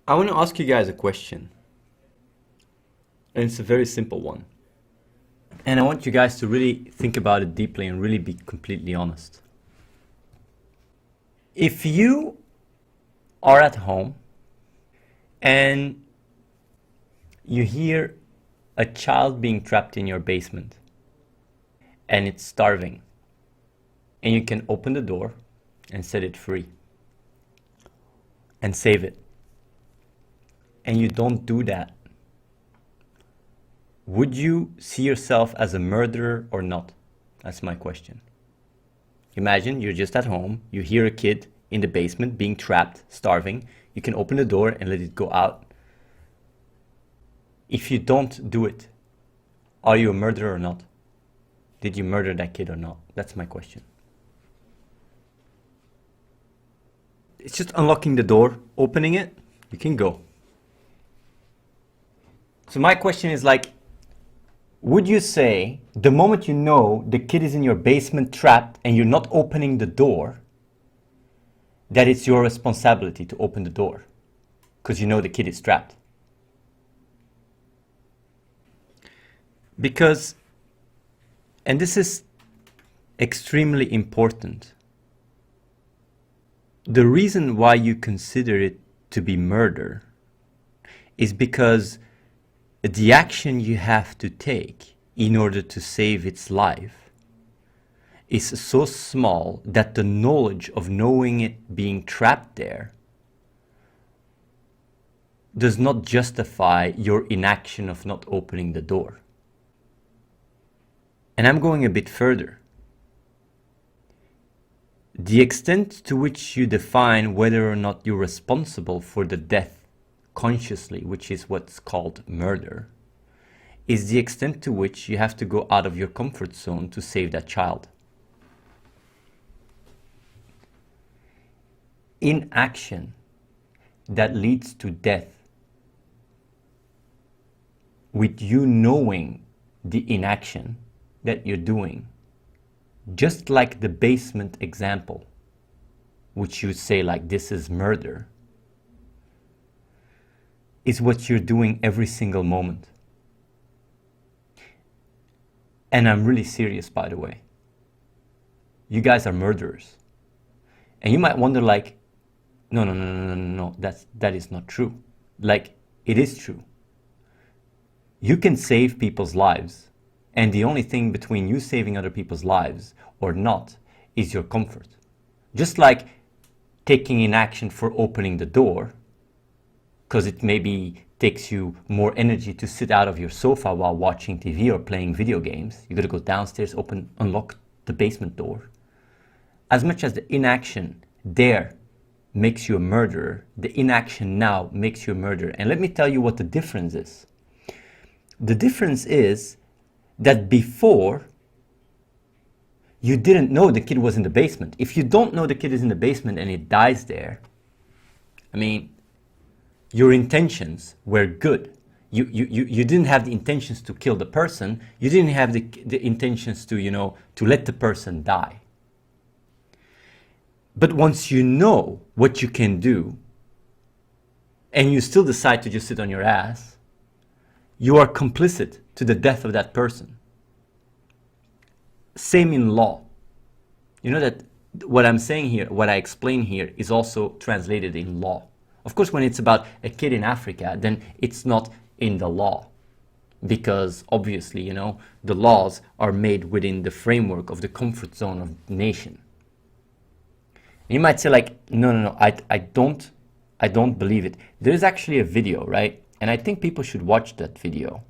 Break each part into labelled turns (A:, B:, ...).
A: I want to ask you guys a question. And it's a very simple one. And I want you guys to really think about it deeply and really be completely honest. If you are at home and you hear a child being trapped in your basement and it's starving, and you can open the door and set it free and save it, and you don't do that, would you see yourself as a murderer or not? That's my question. Imagine you're just at home, you hear a kid in the basement being trapped, starving, you can open the door and let it go out. If you don't do it, are you a murderer or not? Did you murder that kid or not? That's my question. It's just unlocking the door, opening it, you can go. So my question is like, would you say the moment you know the kid is in your basement trapped and you're not opening the door, that it's your responsibility to open the door because you know the kid is trapped? Because, and this is extremely important, the reason why you consider it to be murder is because the action you have to take in order to save its life is so small that the knowledge of knowing it being trapped there does not justify your inaction of not opening the door. And I'm going a bit further. The extent to which you define whether or not you're responsible for the death consciously, which is what's called murder, is the extent to which you have to go out of your comfort zone to save that child. Inaction that leads to death, with you knowing the inaction that you're doing, just like the basement example, which you say like this is murder, is what you're doing every single moment. And I'm really serious, by the way. You guys are murderers. And you might wonder like, no, that is not true. Like, it is true. You can save people's lives, and the only thing between you saving other people's lives or not is your comfort. Just like taking in action for opening the door, because it maybe takes you more energy to sit out of your sofa while watching TV or playing video games. You gotta go downstairs, unlock the basement door. As much as the inaction there makes you a murderer, the inaction now makes you a murderer. And let me tell you what the difference is. The difference is that before, you didn't know the kid was in the basement. If you don't know the kid is in the basement and it dies there, I mean, your intentions were good. You didn't have the intentions to kill the person. You didn't have the intentions to, to let the person die. But once you know what you can do, and you still decide to just sit on your ass, you are complicit to the death of that person. Same in law. You know that what I'm saying here, what I explain here, is also translated in law. Of course, when it's about a kid in Africa, then it's not in the law. Because obviously, the laws are made within the framework of the comfort zone of the nation. You might say like, no, I don't believe it. There is actually a video, right? And I think people should watch that video.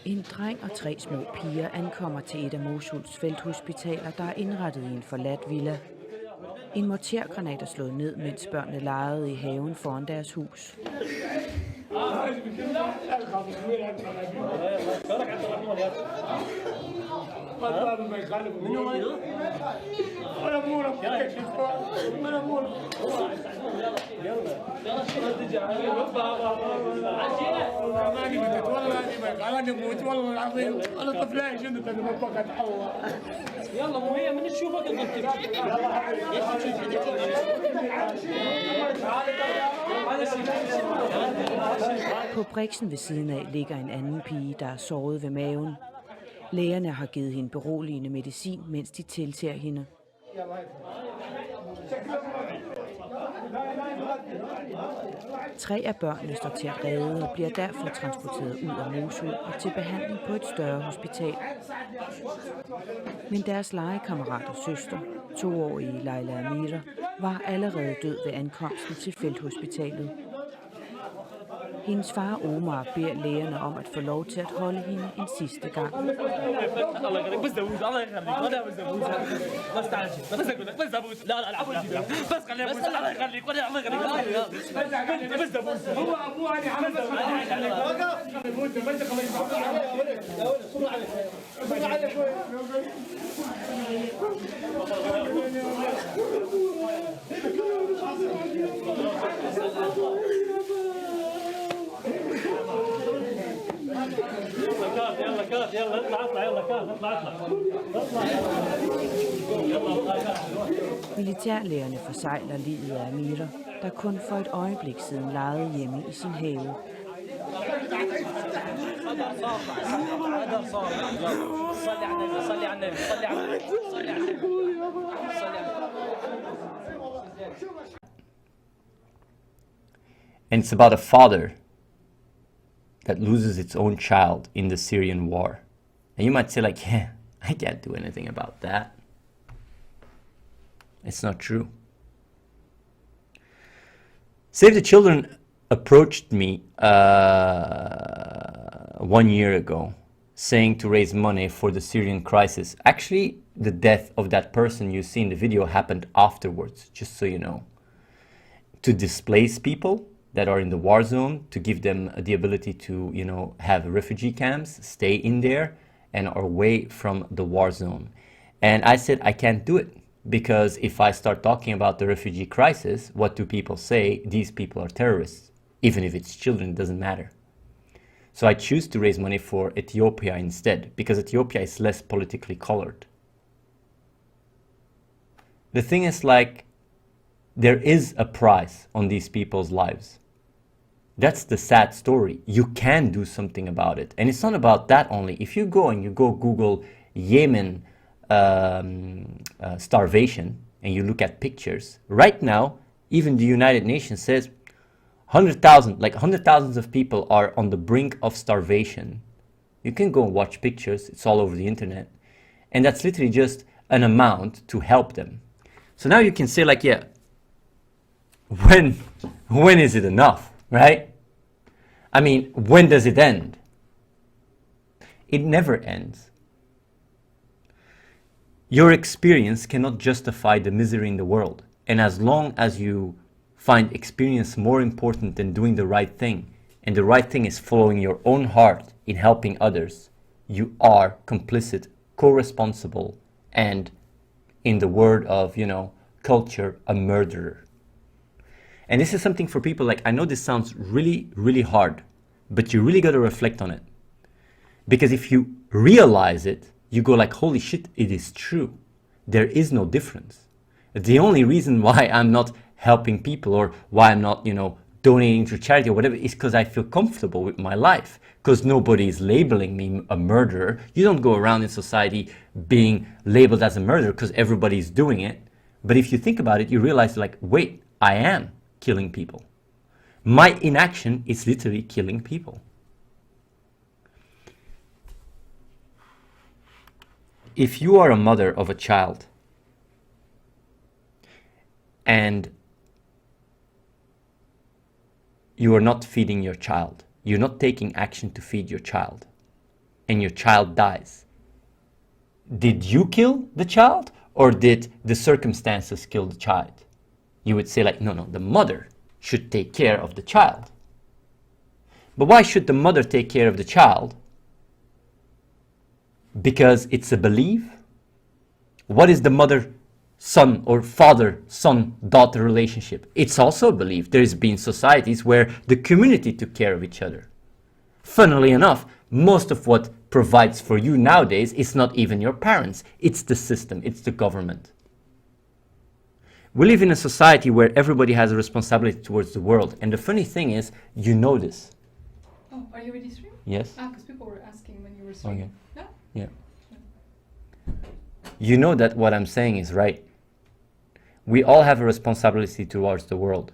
B: En dreng og 3 små piger ankommer til et af Mosuls felthospitaler, der er indrettet i en forladt villa. En mortergranat er slået ned, mens børnene legede i haven foran deres hus.
C: يلا مو هي من تشوفك انت
B: På briksen ved siden af ligger en anden pige, der er såret ved maven. Lægerne har givet hende beroligende medicin, mens de tiltager hende. Tre af børnene står til at redde og bliver derfor transporteret ud af Mosul og til behandling på et større hospital. Men deres legekammerat og søster, 2-årige Laila Amira, var allerede død ved ankomsten til felthospitalet. Hendes far Omar beder lægerne om at få lov til at holde hende en sidste gang. Militærlægerne forsejler livet af Amira, der kun for et øjeblik siden legede hjemme i sin have.
A: And it's about a father that loses its own child in the Syrian war. And you might say like, yeah, I can't do anything about that. It's not true. Save the Children approached me 1 year ago saying to raise money for the Syrian crisis. Actually, the death of that person you see in the video happened afterwards, just so you know. To displace people that are in the war zone, to give them the ability to, you know, have refugee camps, stay in there and are away from the war zone. And I said, I can't do it, because if I start talking about the refugee crisis, what do people say? These people are terrorists. Even if it's children, it doesn't matter. So I choose to raise money for Ethiopia instead, because Ethiopia is less politically colored. The thing is, like, there is a price on these people's lives. That's the sad story. You can do something about it. And it's not about that only. If you go and you go Google Yemen starvation and you look at pictures, right now, even the United Nations says 100,000 of people are on the brink of starvation. You can go and watch pictures. It's all over the internet. And that's literally just an amount to help them. So now you can say like, yeah, when is it enough, right? I mean, when does it end? It never ends. Your experience cannot justify the misery in the world. And as long as you find experience more important than doing the right thing, and the right thing is following your own heart in helping others, you are complicit, co-responsible, and in the word of, you know, culture, a murderer. And this is something for people, like, I know this sounds really, really hard, but you really got to reflect on it. Because if you realize it, you go like, holy shit, it is true. There is no difference. The only reason why I'm not helping people, or why I'm not, you know, donating to charity or whatever, is because I feel comfortable with my life. Because nobody is labeling me a murderer. You don't go around in society being labeled as a murderer because everybody's doing it. But if you think about it, you realize, like, wait, I am killing people. My inaction is literally killing people. If you are a mother of a child and you are not feeding your child, you're not taking action to feed your child, and your child dies, did you kill the child, or did the circumstances kill the child? You would say like, no, the mother should take care of the child. But why should the mother take care of the child? Because it's a belief. What is the mother-son or father-son-daughter relationship? It's also a belief. There's been societies where the community took care of each other. Funnily enough, most of what provides for you nowadays is not even your parents. It's the system, it's the government. We live in a society where everybody has a responsibility towards the world. And the funny thing is, you know this.
D: Oh, are you ready to stream?
A: Yes?
D: Because people were asking when you were streaming.
A: Okay.
D: Yeah?
A: Yeah. You know that what I'm saying is right. We all have a responsibility towards the world.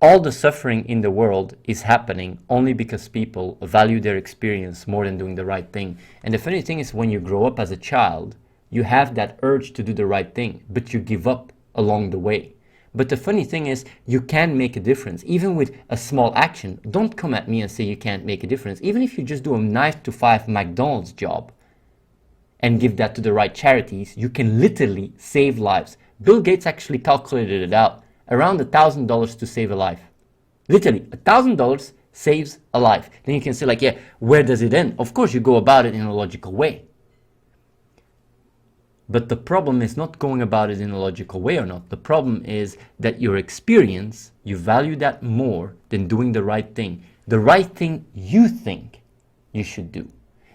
A: All the suffering in the world is happening only because people value their experience more than doing the right thing. And the funny thing is, when you grow up as a child, you have that urge to do the right thing, but you give up along the way. But the funny thing is, you can make a difference, even with a small action. Don't come at me and say you can't make a difference. Even if you just do a 9-to-5 McDonald's job and give that to the right charities, you can literally save lives. Bill Gates actually calculated it out. Around $1,000 to save a life. Literally, $1,000 saves a life. Then you can say like, yeah, where does it end? Of course, you go about it in a logical way. But the problem is not going about it in a logical way or not. The problem is that your experience, you value that more than doing the right thing. The right thing you think you should do.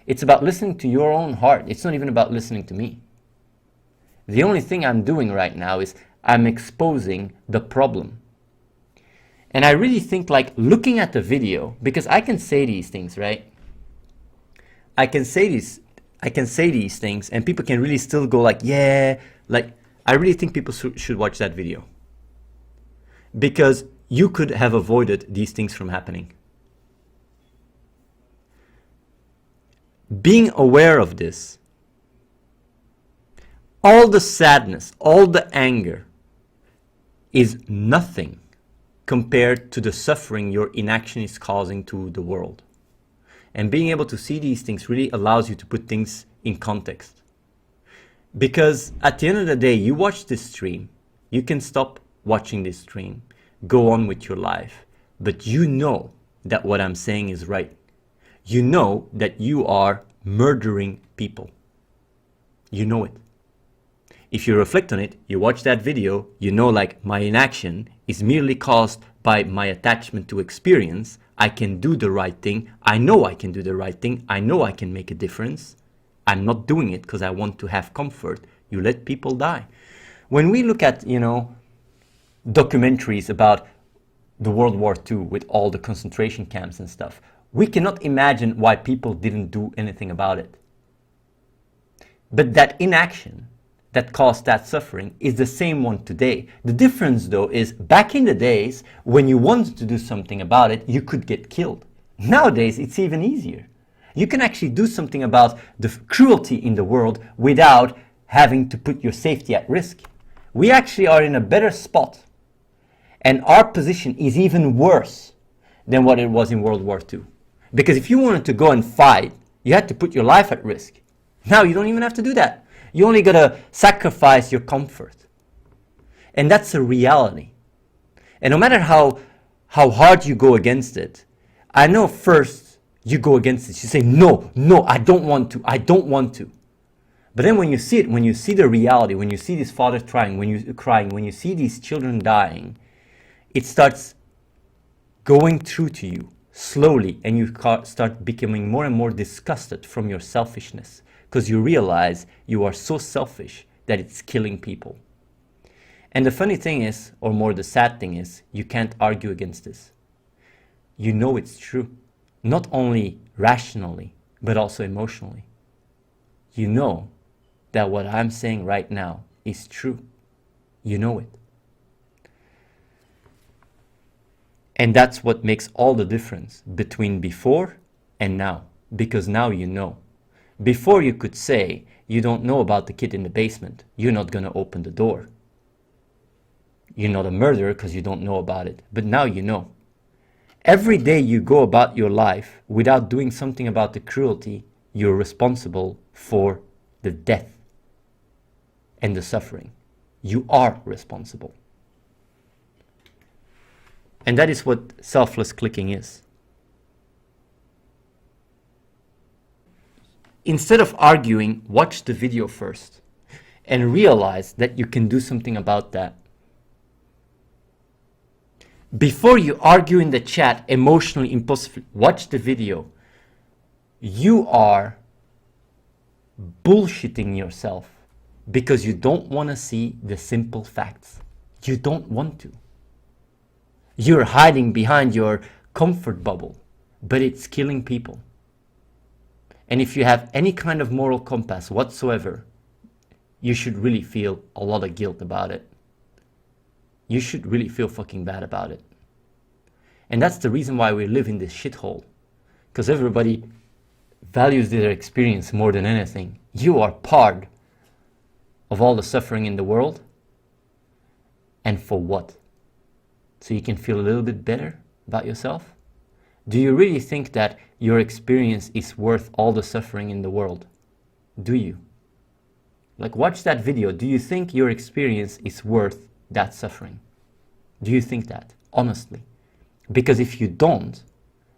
A: It's about listening to your own heart. It's not even about listening to me. The only thing I'm doing right now is I'm exposing the problem. And I really think like looking at the video, because I can say these things, right? I can say these things and people can really still go like, yeah, like I really think people should watch that video. Because you could have avoided these things from happening. Being aware of this, all the sadness, all the anger, is nothing compared to the suffering your inaction is causing to the world. And being able to see these things really allows you to put things in context. Because at the end of the day, you watch this stream, you can stop watching this stream, go on with your life, but you know that what I'm saying is right. You know that you are murdering people. You know it. If you reflect on it, you watch that video, you know like my inaction is merely caused by my attachment to experience. I can do the right thing. I know I can do the right thing. I know I can make a difference. I'm not doing it because I want to have comfort. You let people die. When we look at, documentaries about the World War II with all the concentration camps and stuff, we cannot imagine why people didn't do anything about it. But that inaction that caused that suffering is the same one today. The difference though is back in the days when you wanted to do something about it, you could get killed. Nowadays it's even easier. You can actually do something about the cruelty in the world without having to put your safety at risk. We actually are in a better spot and our position is even worse than what it was in World War II. Because if you wanted to go and fight, you had to put your life at risk. Now you don't even have to do that. You only gotta sacrifice your comfort. And that's a reality. And no matter how hard you go against it, I know first you go against it. You say, no, I don't want to. But then when you see it, when you see the reality, when you see these fathers crying, when you see these children dying, it starts going through to you slowly and you start becoming more and more disgusted from your selfishness. Because you realize you are so selfish that it's killing people. And the funny thing is, or more the sad thing is, you can't argue against this. You know it's true. Not only rationally, but also emotionally. You know that what I'm saying right now is true. You know it. And that's what makes all the difference between before and now. Because now you know. Before you could say, you don't know about the kid in the basement. You're not going to open the door. You're not a murderer because you don't know about it. But now you know. Every day you go about your life without doing something about the cruelty, you're responsible for the death and the suffering. You are responsible. And that is what selfless clicking is. Instead of arguing, watch the video first and realize that you can do something about that. Before you argue in the chat emotionally, impulsively, watch the video. You are bullshitting yourself because you don't want to see the simple facts. You don't want to. You're hiding behind your comfort bubble, but it's killing people. And if you have any kind of moral compass whatsoever, you should really feel a lot of guilt about it. You should really feel fucking bad about it. And that's the reason why we live in this shithole. Because everybody values their experience more than anything. You are part of all the suffering in the world. And for what? So you can feel a little bit better about yourself? Do you really think that your experience is worth all the suffering in the world? Do you? Like, watch that video. Do you think your experience is worth that suffering? Do you think that? Honestly. Because if you don't,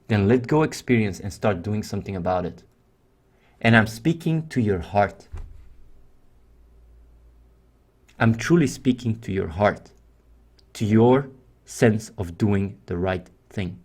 A: then let go experience and start doing something about it. And I'm speaking to your heart. I'm truly speaking to your heart, to your sense of doing the right thing.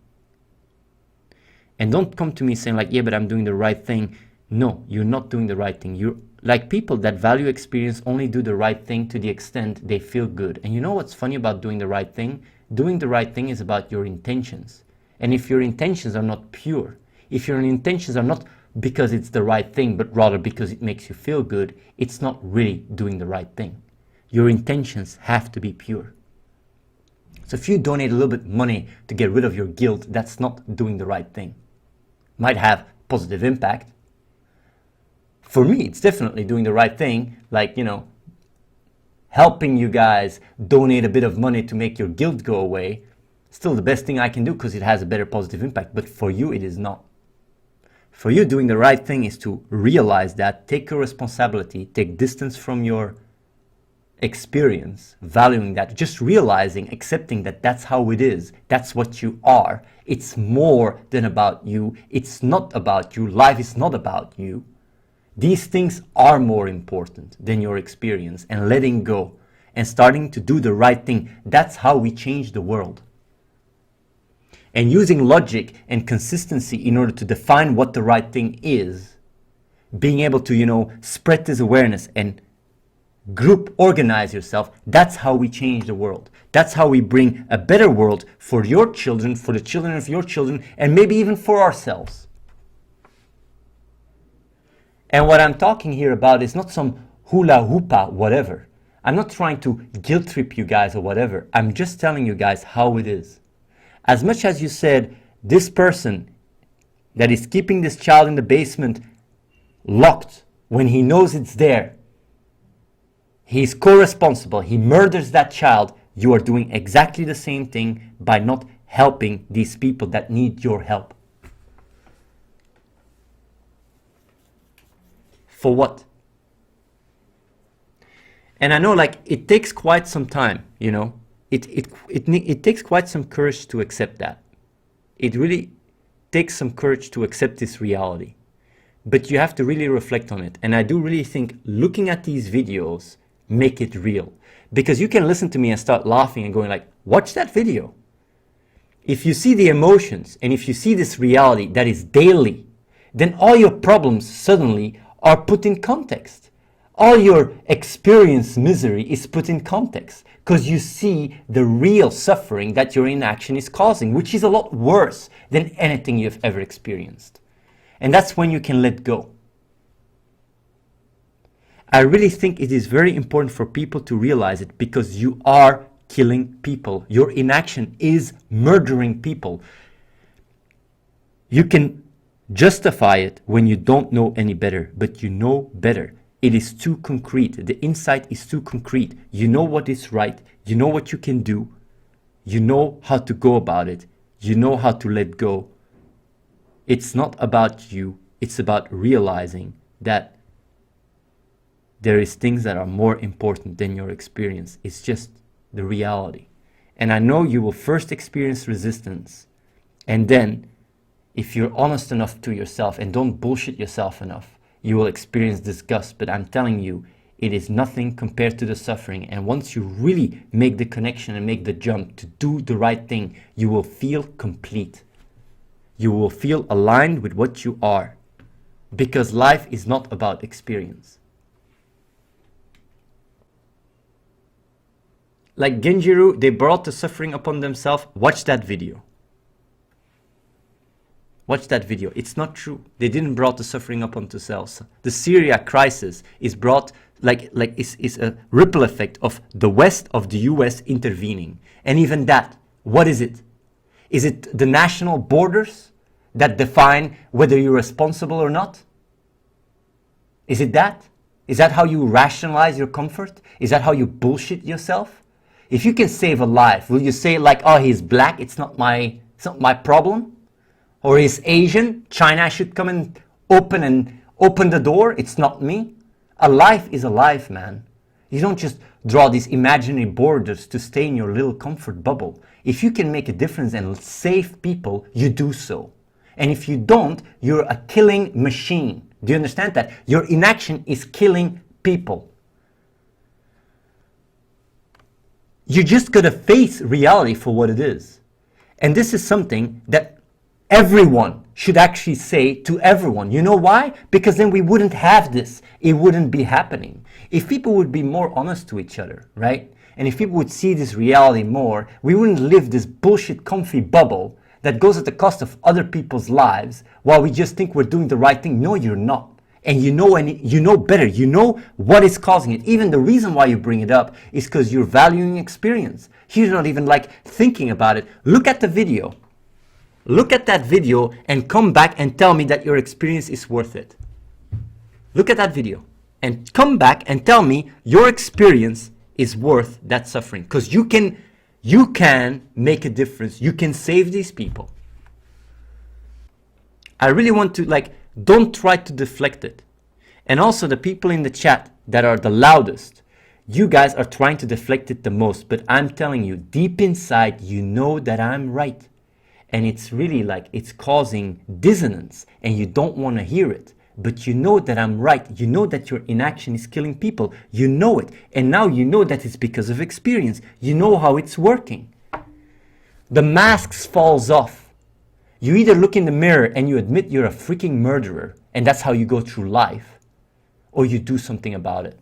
A: And don't come to me saying like, yeah, but I'm doing the right thing. No, you're not doing the right thing. You're like, people that value experience only do the right thing to the extent they feel good. And you know what's funny about doing the right thing? Doing the right thing is about your intentions. And if your intentions are not pure, if your intentions are not because it's the right thing, but rather because it makes you feel good, it's not really doing the right thing. Your intentions have to be pure. So if you donate a little bit of money to get rid of your guilt, that's not doing the right thing. Might have positive impact. For me, it's definitely doing the right thing, like, you know, helping you guys donate a bit of money to make your guilt go away. Still the best thing I can do because it has a better positive impact, but for you it is not. For you, doing the right thing is to realize that, take your responsibility, take distance from your experience, valuing that, just realizing, accepting that that's how it is, that's what you are. It's more than about you. It's not about you. Life is not about you. These things are more important than your experience, and letting go and starting to do the right thing. That's how we change the world. And using logic and consistency in order to define what the right thing is, being able to, you know, spread this awareness and group organize yourself, that's how we change the world. That's how we bring a better world for your children, for the children of your children, and maybe even for ourselves. And what I'm talking here about is not some hula hoopa whatever. I'm not trying to guilt trip you guys or whatever. I'm just telling you guys how it is. As much as you said, this person that is keeping this child in the basement locked when he knows it's there, he's co-responsible, he murders that child, you are doing exactly the same thing by not helping these people that need your help. For what? And I know, like, it takes quite some time, you know. It takes quite some courage to accept that. It really takes some courage to accept this reality. But you have to really reflect on it. And I do really think looking at these videos make it real. Because you can listen to me and start laughing and going like, watch that video. If you see the emotions and if you see this reality that is daily, then all your problems suddenly are put in context. All your experience misery is put in context because you see the real suffering that your inaction is causing, which is a lot worse than anything you've ever experienced. And that's when you can let go. I really think it is very important for people to realize it, because you are killing people. Your inaction is murdering people. You can justify it when you don't know any better, but you know better. It is too concrete. The insight is too concrete. You know what is right. You know what you can do. You know how to go about it. You know how to let go. It's not about you. It's about realizing that there is things that are more important than your experience. It's just the reality. And I know you will first experience resistance. And then, if you're honest enough to yourself and don't bullshit yourself enough, you will experience disgust. But I'm telling you, it is nothing compared to the suffering. And once you really make the connection and make the jump to do the right thing, you will feel complete. You will feel aligned with what you are. Because life is not about experience. like Genjiru, they brought the suffering upon themselves. Watch that video. Watch that video. It's not true. They didn't brought the suffering upon themselves. The Syria crisis is brought is a ripple effect of the West, of the US intervening. And even that, what is it? Is it the national borders that define whether you're responsible or not? Is it that? Is that how you rationalize your comfort? Is that how you bullshit yourself? If you can save a life, will you say like, oh, he's black, it's not my problem? Or he's Asian, China should come and open the door, it's not me? A life is a life, man. You don't just draw these imaginary borders to stay in your little comfort bubble. If you can make a difference and save people, you do so. And if you don't, you're a killing machine. Do you understand that? Your inaction is killing people. You just gotta face reality for what it is. And this is something that everyone should actually say to everyone. You know why? Because then we wouldn't have this. It wouldn't be happening. If people would be more honest to each other, right? And if people would see this reality more, we wouldn't live this bullshit comfy bubble that goes at the cost of other people's lives while we just think we're doing the right thing. No, you're not. And you know better. You know what is causing it. Even the reason why you bring it up is because you're valuing experience. You're not even like thinking about it. Look at the video. Look at that video and come back and tell me that your experience is worth it. Look at that video and come back and tell me your experience is worth that suffering. Because you can make a difference. You can save these people. I really want to don't try to deflect it. And also the people in the chat that are the loudest, you guys are trying to deflect it the most. But I'm telling you, deep inside, you know that I'm right. And it's really it's causing dissonance and you don't want to hear it. But you know that I'm right. You know that your inaction is killing people. You know it. And now you know that it's because of experience. You know how it's working. The masks falls off. You either look in the mirror and you admit you're a freaking murderer and that's how you go through life, or you do something about it.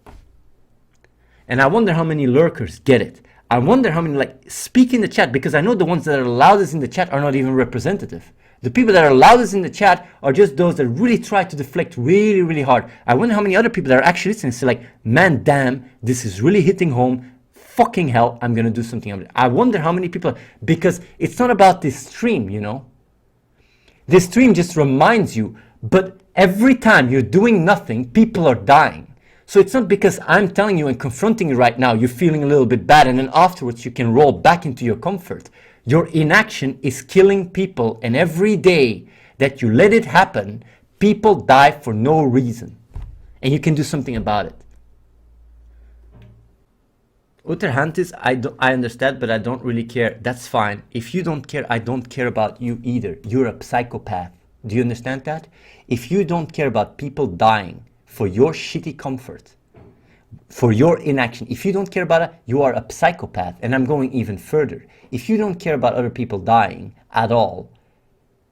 A: And I wonder how many lurkers get it. I wonder how many speak in the chat, because I know the ones that are loudest in the chat are not even representative. The people that are loudest in the chat are just those that really try to deflect really, really hard. I wonder how many other people that are actually listening say man, damn, this is really hitting home. Fucking hell, I'm going to do something about it. I wonder how many people, because it's not about this stream, you know. This stream just reminds you, but every time you're doing nothing, people are dying. So it's not because I'm telling you and confronting you right now, you're feeling a little bit bad and then afterwards you can roll back into your comfort. Your inaction is killing people, and every day that you let it happen, people die for no reason. And you can do something about it. Utterhantis, I understand, but I don't really care. That's fine. If you don't care, I don't care about you either. You're a psychopath. Do you understand that? If you don't care about people dying for your shitty comfort, for your inaction, if you don't care about it, you are a psychopath. And I'm going even further. If you don't care about other people dying at all,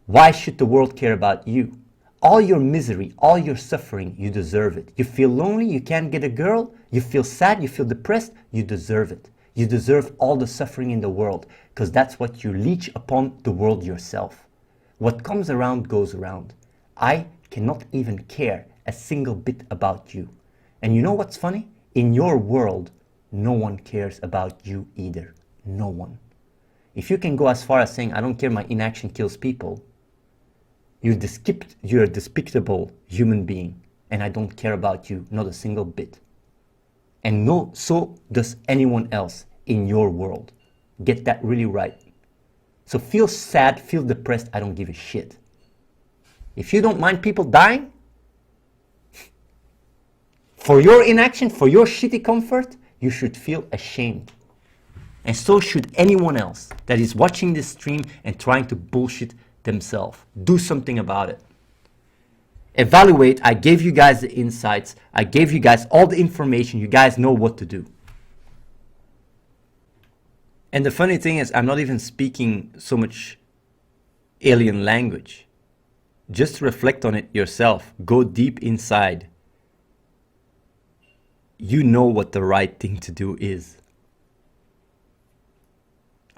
A: why should the world care about you? All your misery, all your suffering, you deserve it. You feel lonely, you can't get a girl, you feel sad, you feel depressed, you deserve it. You deserve all the suffering in the world, because that's what you leech upon the world yourself. What comes around goes around. I cannot even care a single bit about you. And you know what's funny? In your world, no one cares about you either. No one. If you can go as far as saying, I don't care, my inaction kills people, you're a despicable human being, and I don't care about you, not a single bit. And no, so does anyone else in your world. Get that really right. So feel sad, feel depressed, I don't give a shit. If you don't mind people dying, for your inaction, for your shitty comfort, you should feel ashamed. And so should anyone else that is watching this stream and trying to bullshit themselves. Do something about it. Evaluate. I gave you guys the insights. I gave you guys all the information. You guys know what to do. And the funny thing is, I'm not even speaking so much alien language. Just reflect on it yourself. Go deep inside. You know what the right thing to do is.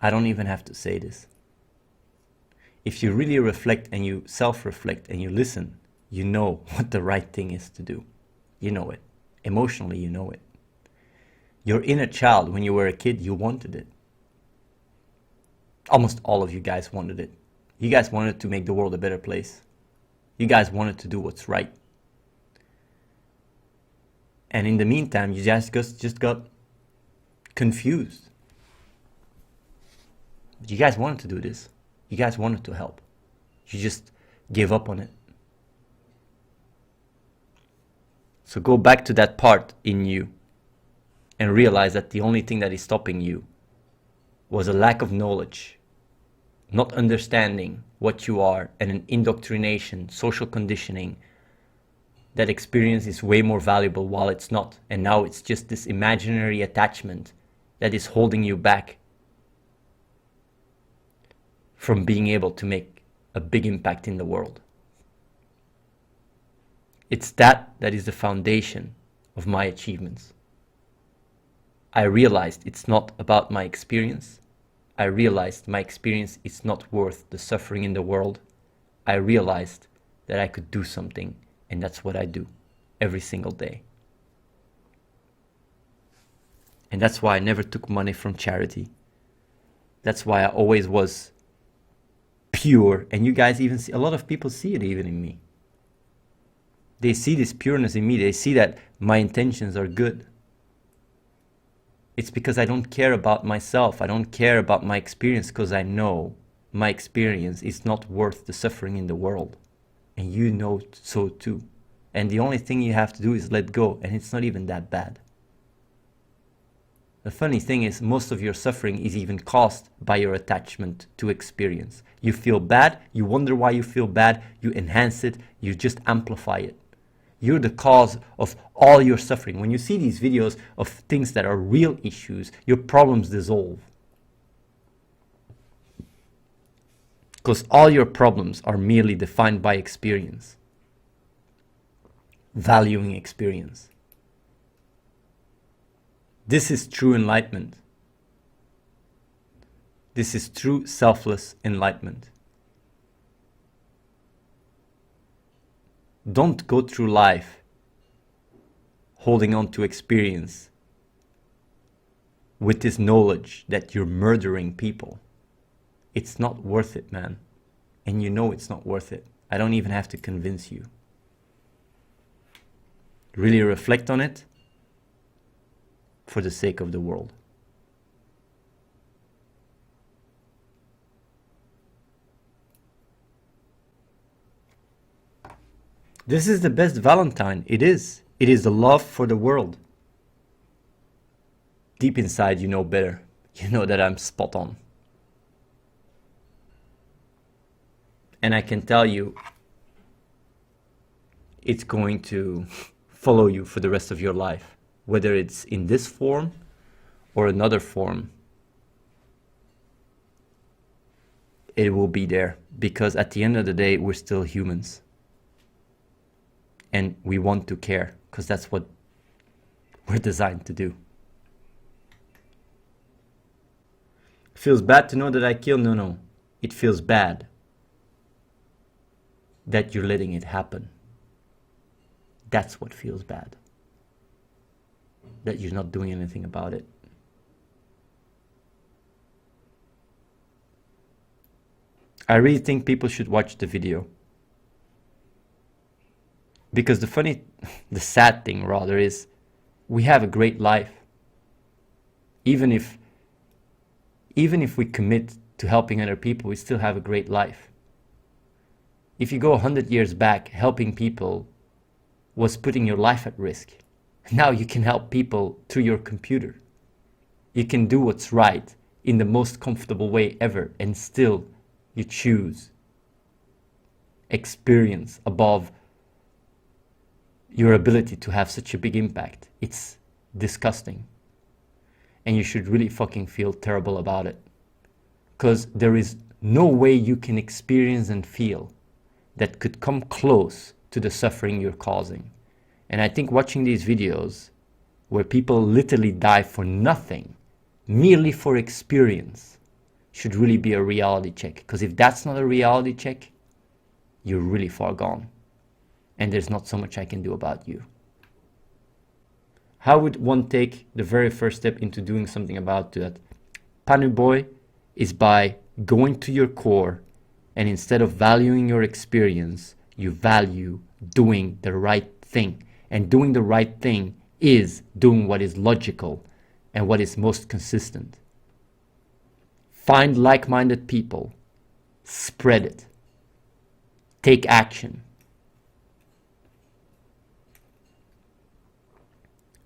A: I don't even have to say this. If you really reflect and you self-reflect and you listen, you know what the right thing is to do. You know it. Emotionally, you know it. Your inner child, when you were a kid, you wanted it. Almost all of you guys wanted it. You guys wanted to make the world a better place. You guys wanted to do what's right. And in the meantime, you just got confused. You guys wanted to do this. You guys wanted to help. You just gave up on it. So go back to that part in you and realize that the only thing that is stopping you was a lack of knowledge, not understanding what you are, and an indoctrination, social conditioning. That experience is way more valuable while it's not. And now it's just this imaginary attachment that is holding you back from being able to make a big impact in the world. It's that is the foundation of my achievements. I realized it's not about my experience. I realized my experience is not worth the suffering in the world. I realized that I could do something, and that's what I do every single day. And that's why I never took money from charity. That's why I always was pure. And you guys even see, a lot of people see it even in me. They see this pureness in me. They see that my intentions are good. It's because I don't care about myself. I don't care about my experience, because I know my experience is not worth the suffering in the world. And you know so too. And the only thing you have to do is let go, and it's not even that bad. The funny thing is, most of your suffering is even caused by your attachment to experience. You feel bad, you wonder why you feel bad, you enhance it, you just amplify it. You're the cause of all your suffering. When you see these videos of things that are real issues, your problems dissolve. Because all your problems are merely defined by experience. Valuing experience. This is true enlightenment. This is true selfless enlightenment. Don't go through life holding on to experience with this knowledge that you're murdering people. It's not worth it, man. And you know it's not worth it. I don't even have to convince you. Really reflect on it for the sake of the world. This is the best Valentine. It is. It is the love for the world. Deep inside, you know better. You know that I'm spot on. And I can tell you, it's going to follow you for the rest of your life. Whether it's in this form or another form, it will be there. Because at the end of the day, we're still humans. And we want to care, because that's what we're designed to do. Feels bad to know that I killed? No. It feels bad that you're letting it happen. That's what feels bad. That you're not doing anything about it. I really think people should watch the video. Because the sad thing rather is, we have a great life. Even if we commit to helping other people, we still have a great life. If you go 100 years back, helping people was putting your life at risk. Now you can help people through your computer. You can do what's right in the most comfortable way ever, and still you choose experience above your ability to have such a big impact. It's disgusting. And you should really fucking feel terrible about it. Because there is no way you can experience and feel that could come close to the suffering you're causing. And I think watching these videos where people literally die for nothing, merely for experience, should really be a reality check. Because if that's not a reality check, you're really far gone. And there's not so much I can do about you. How would one take the very first step into doing something about that? Panu boy, is by going to your core, and instead of valuing your experience, you value doing the right thing. And doing the right thing is doing what is logical and what is most consistent. Find like-minded people, spread it, take action.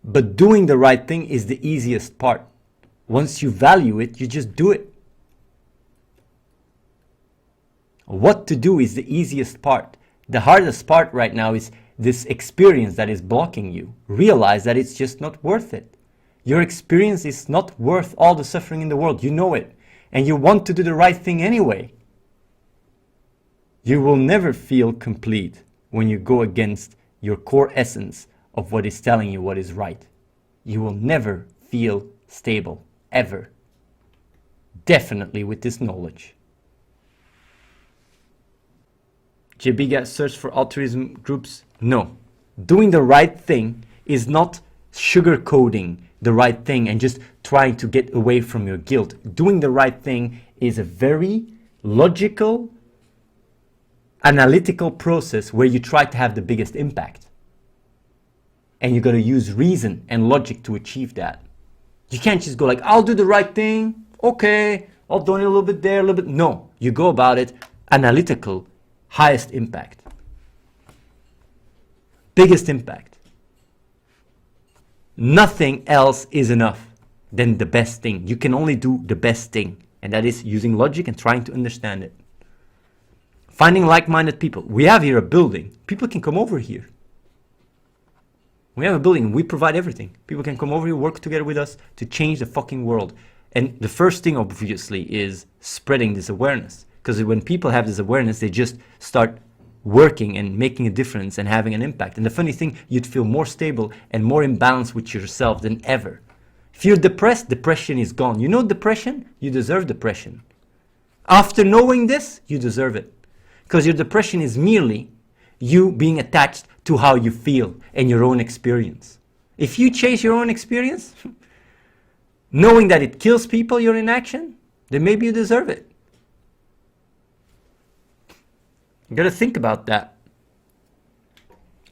A: But doing the right thing is the easiest part. Once you value it, you just do it. What to do is the easiest part. The hardest part right now is this experience that is blocking you. Realize that it's just not worth it. Your experience is not worth all the suffering in the world. You know it. And you want to do the right thing anyway. You will never feel complete when you go against your core essence of what is telling you what is right. You will never feel stable, ever. Definitely with this knowledge. JB got searched for altruism groups? No. Doing the right thing is not sugarcoating the right thing and just trying to get away from your guilt. Doing the right thing is a very logical, analytical process where you try to have the biggest impact. And you got to use reason and logic to achieve that. You can't just go like, I'll do the right thing. Okay, I'll donate a little bit there, a little bit. No, you go about it analytical, highest impact. Biggest impact. Nothing else is enough than the best thing. You can only do the best thing. And that is using logic and trying to understand it. Finding like-minded people. We have here a building. People can come over here. We have a building. We provide everything. People can come over here, work together with us to change the fucking world. And the first thing, obviously, is spreading this awareness. Because when people have this awareness, they just start working and making a difference and having an impact. And the funny thing, you'd feel more stable and more in balance with yourself than ever. If you're depressed, depression is gone. You know depression? You deserve depression. After knowing this, you deserve it. Because your depression is merely you being attached to how you feel and your own experience. If you chase your own experience, knowing that it kills people, your inaction, then maybe you deserve it. You gotta think about that.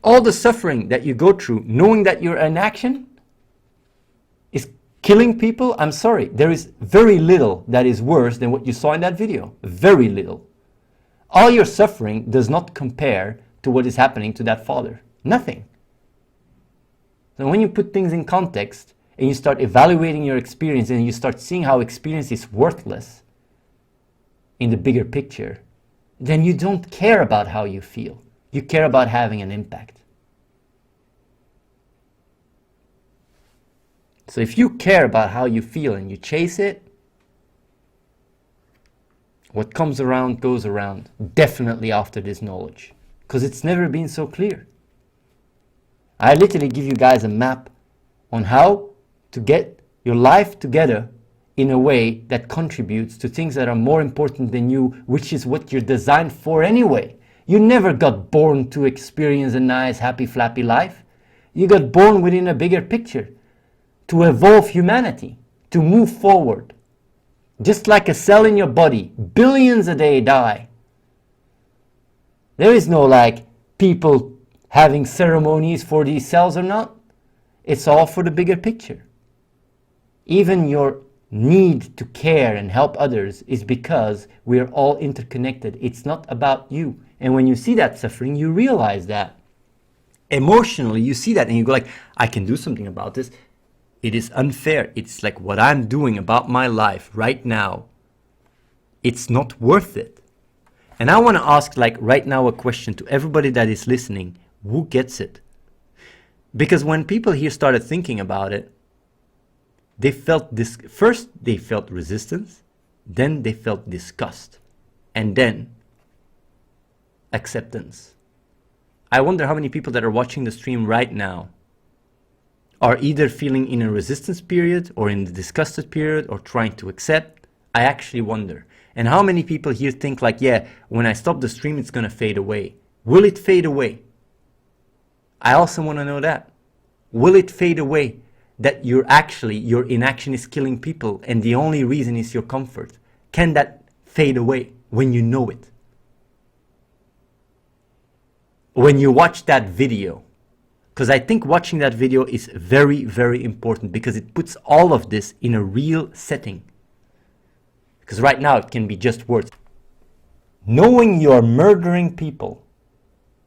A: All the suffering that you go through, knowing that your inaction is killing people, I'm sorry, there is very little that is worse than what you saw in that video. Very little. All your suffering does not compare to what is happening to that father. Nothing. So when you put things in context and you start evaluating your experience and you start seeing how experience is worthless in the bigger picture, then you don't care about how you feel. You care about having an impact. So if you care about how you feel and you chase it, what comes around goes around, definitely after this knowledge. Because it's never been so clear. I literally give you guys a map on how to get your life together in a way that contributes to things that are more important than you, which is what you're designed for anyway. You never got born to experience a nice, happy, flappy life. You got born within a bigger picture, to evolve humanity, to move forward. Just like a cell in your body, billions a day die. There is no like people having ceremonies for these cells or not. It's all for the bigger picture. Even your need to care and help others is because we are all interconnected. It's not about you. And when you see that suffering, you realize that. Emotionally, you see that and you go like, I can do something about this. It is unfair. It's like what I'm doing about my life right now. It's not worth it. And I want to ask like right now a question to everybody that is listening. Who gets it? Because when people here started thinking about it, they felt this. First, they felt resistance. Then they felt disgust. And then acceptance. I wonder how many people that are watching the stream right now are either feeling in a resistance period or in the disgusted period or trying to accept. I actually wonder. And how many people here think like, yeah, when I stop the stream, it's gonna fade away. Will it fade away? I also want to know that. Will it fade away? That your inaction is killing people and the only reason is your comfort. Can that fade away when you know it? When you watch that video, because I think watching that video is very, very important because it puts all of this in a real setting. Because right now it can be just words. Knowing you're murdering people,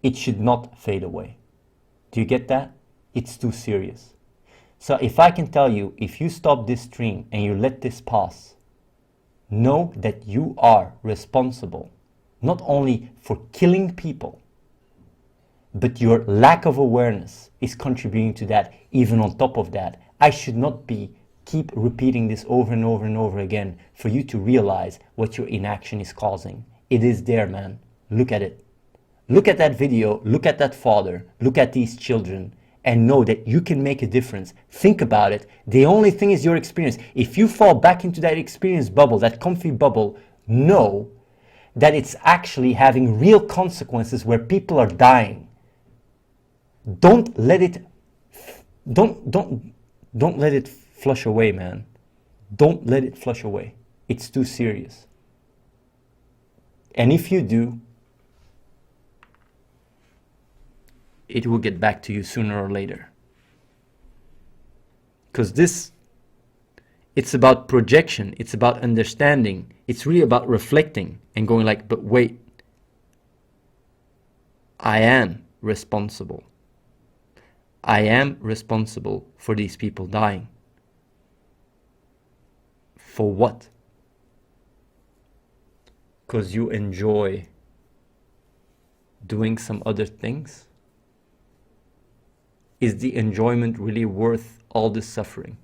A: it should not fade away. Do you get that? It's too serious. So if I can tell you, if you stop this stream and you let this pass, know that you are responsible, not only for killing people, but your lack of awareness is contributing to that. Even on top of that, I should not keep repeating this over and over and over again for you to realize what your inaction is causing. It is there, man. Look at it. Look at that video, look at that father, look at these children, and know that you can make a difference. Think about it. The only thing is your experience. If you fall back into that experience bubble, that comfy bubble, know that it's actually having real consequences where people are dying. Don't let it flush away, man. Don't let it flush away. It's too serious. And if you do, it will get back to you sooner or later. Because it's about projection, it's about understanding, it's really about reflecting and going like, but wait, I am responsible. I am responsible for these people dying. For what? Because you enjoy doing some other things? Is the enjoyment really worth all this suffering?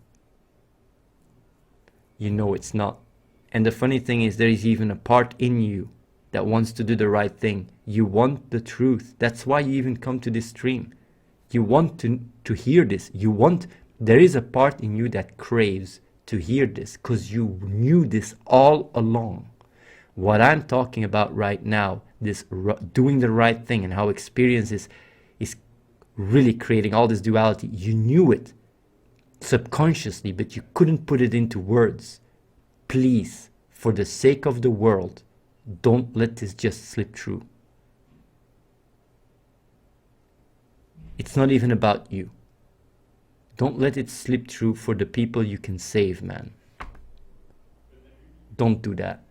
A: You know it's not. And the funny thing is, there is even a part in you that wants to do the right thing. You want the truth. That's why you even come to this stream. You want to hear this. There is a part in you that craves to hear this because you knew this all along. What I'm talking about right now, this doing the right thing and how experience is really creating all this duality. You knew it subconsciously, but you couldn't put it into words. Please, for the sake of the world, don't let this just slip through. It's not even about you. Don't let it slip through for the people you can save, man. Don't do that.